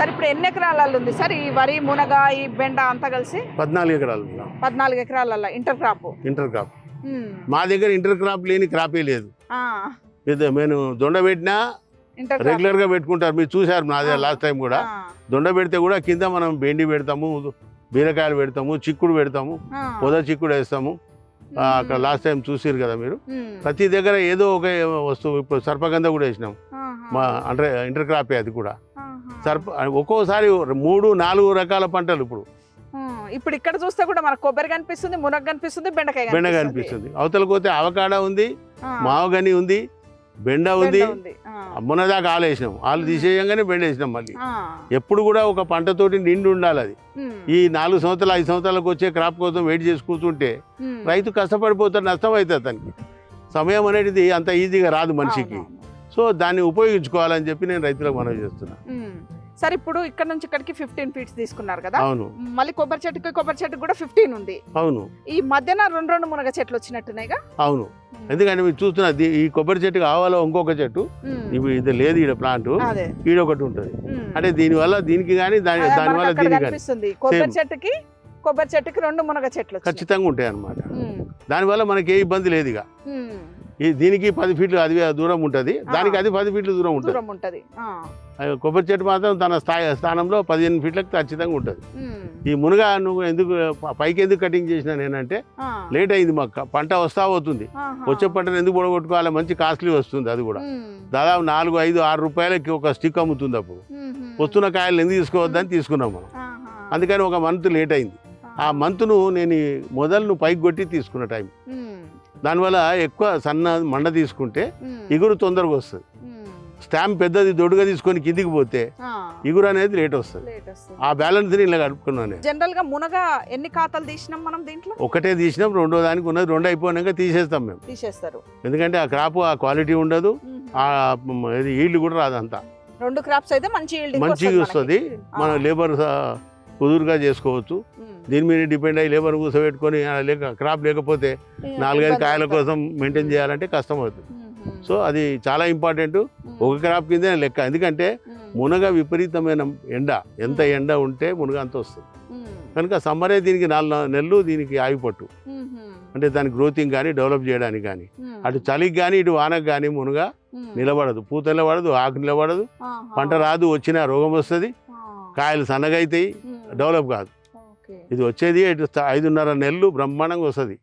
Sir ఇప్పుడు ఎన్ని ఎకరాలలో ఉంది సార్ ఈ వరి మునగ ఈ బెండ అంతా కలిసి? 14 ఎకరాలు 14 ఎకరాలలో ఇంటర్ క్రాప్. Inter crop. మా దగ్గర ఇంటర్ క్రాప్ లేని క్రాపే లేదు. నేను దొండ పెట్టినా రెగ్యులర్ గా పెట్టుకుంటారు, మీరు చూసారు నాదే లాస్ట్ టైం కూడా. దొండ పెడితే కూడా కింద మనం బెండి పెడతాము, బీరకాయలు పెడతాము, చిక్కుడు పెడతాము, పొద చిక్కుడు వేస్తాము. అక్కడ లాస్ట్ టైం చూసిరు కదా మీరు. ప్రతి దగ్గర ఏదో ఒక వస్తువు. ఇప్పుడు సర్పగంధ కూడా వేసినాం, మా అంటే ఇంటర్ క్రాపే అది కూడా. ఒక్కోసారి 3-4 రకాల పంటలు. ఇప్పుడు ఇక్కడ చూస్తే కూడా మనకు కొబ్బరి కనిపిస్తుంది, మునగ కనిపిస్తుంది, బెండ కనిపిస్తుంది. అవతలకు పోతే అవకాడ ఉంది, మావగని ఉంది, బెండ ఉంది. మొన్నదాకా ఆలు వేసినాం, ఆలు తీసేయంగానే బెండ వేసినాం. మళ్ళీ ఎప్పుడు కూడా ఒక పంటతోటి నిండి ఉండాలి అది. ఈ 4 సంవత్సరాలు 5 సంవత్సరాలకు వచ్చే క్రాప్ కోసం వెయిట్ చేసి కూర్చుంటే రైతు కష్టపడిపోతాడు, నష్టం అవుతుంది అతనికి. సమయం అనేది అంత ఈజీగా రాదు మనిషికి. సో దాన్ని ఉపయోగించుకోవాలని చెప్పి నేను రైతులకు మనవి చేస్తున్నా. సరే ఇప్పుడు ఇక్కడ నుంచి ఇక్కడికి 15 ఫీట్స్ తీసుకున్నారు కదా. అవును. మళ్ళీ కొబ్బరి చెట్టుకి కూడా 15 ఉంది. అవును. ఈ మధ్యన 2 మునగ చెట్లు వచ్చినట్టున్నాయిగా. అవును, ఎందుకంటే మీరు చూస్తున్నారు ఈ కొబ్బరి చెట్టు కావాలో ఇంకొక చెట్టు ఇప్పుడు ఇది లేదు, ఈడ ప్లాంట్ ఈడొకటి ఉంటుంది. అంటే దీనివల్ల దీనికి కానీ దానివల్ల దీనికి కనిపిస్తుంది. కొబ్బరి చెట్టుకి 2 మునగ చెట్లు ఖచ్చితంగా ఉంటాయి అన్నమాట. దానివల్ల మనకి ఏ ఇబ్బంది లేదు. ఇక దీనికి 10 ఫీట్లు అది దూరం ఉంటుంది, దానికి అది 10 ఫీట్లు దూరం ఉంటుంది. కొబ్బరి చెట్టు మాత్రం తన స్థానంలో 15 ఫీట్లకు ఖచ్చితంగా ఉంటుంది. ఈ మునగ నువ్వు ఎందుకు పైకి ఎందుకు కటింగ్ చేసినా నేనంటే లేట్ అయింది, మాకు పంట వస్తా పోతుంది. వచ్చే పంటను ఎందుకు పొడగొట్టుకోవాలి, మంచి కాస్ట్లీ వస్తుంది. అది కూడా దాదాపు 4, 5, 6 రూపాయలకి ఒక స్టిక్ అమ్ముతుంది. అప్పుడు వస్తున్న కాయలు ఎందుకు తీసుకోవద్దని తీసుకున్నాం మనం. అందుకని ఒక మంత్ లేట్ అయింది. ఆ మంత్ను నేను మొదలు పైకి కొట్టి తీసుకున్న టైం. దానివల్ల ఎక్కువ సన్న మండ తీసుకుంటే ఇగురు తొందరగా వస్తుంది. స్టాంప్ పెద్దది దొడ్డుగా తీసుకొని కిందికి పోతే ఇగురు అనేది లేట్ వస్తుంది. ఆ బ్యాలెన్స్ ఇలా కలుపుకున్నాను. జనరల్ గా మునగ ఎన్ని ఖాతాలు తీసినాం మనం దీంట్లో? ఒకటే తీసినాం, రెండో దానికి ఉన్నది 2 అయిపోయినాక తీసేస్తాం మేము. తీసేస్తారు, ఎందుకంటే ఆ క్రాప్ ఆ క్వాలిటీ ఉండదు, ఆ ఈల్డ్ కూడా రాదంతా. 2 క్రాప్స్ అయితే మంచిగా వస్తుంది. మన లేబర్ కుదురుగా చేసుకోవచ్చు. దీని మీద డిపెండ్ అయ్యి లేబర్ కూర్చోబెట్టుకొని క్రాప్ లేకపోతే 4-5 కాయల కోసం మెయింటైన్ చేయాలంటే కష్టం అవుతుంది. సో అది చాలా ఇంపార్టెంట్. ఒక క్రాప్ కింద లెక్క. ఎందుకంటే మునగ విపరీతమైన ఎండ, ఎంత ఎండ ఉంటే మునగ అంత వస్తుంది. కనుక సమ్మరే దీనికి 4 నెలలు దీనికి ఆగిపట్టు. అంటే దాని గ్రోతింగ్ కానీ డెవలప్ చేయడానికి కానీ, అటు చలికి కానీ ఇటు వానకు కానీ మునగ నిలబడదు, పూత నిలబడదు, ఆకు నిలబడదు, పంట రాదు, వచ్చినా రోగం వస్తుంది, కాయలు సన్నగా అవుతాయి, డెవలప్ కాదు. ఇది వచ్చేది 5.5 నెలలు బ్రహ్మాండంగా వస్తుంది.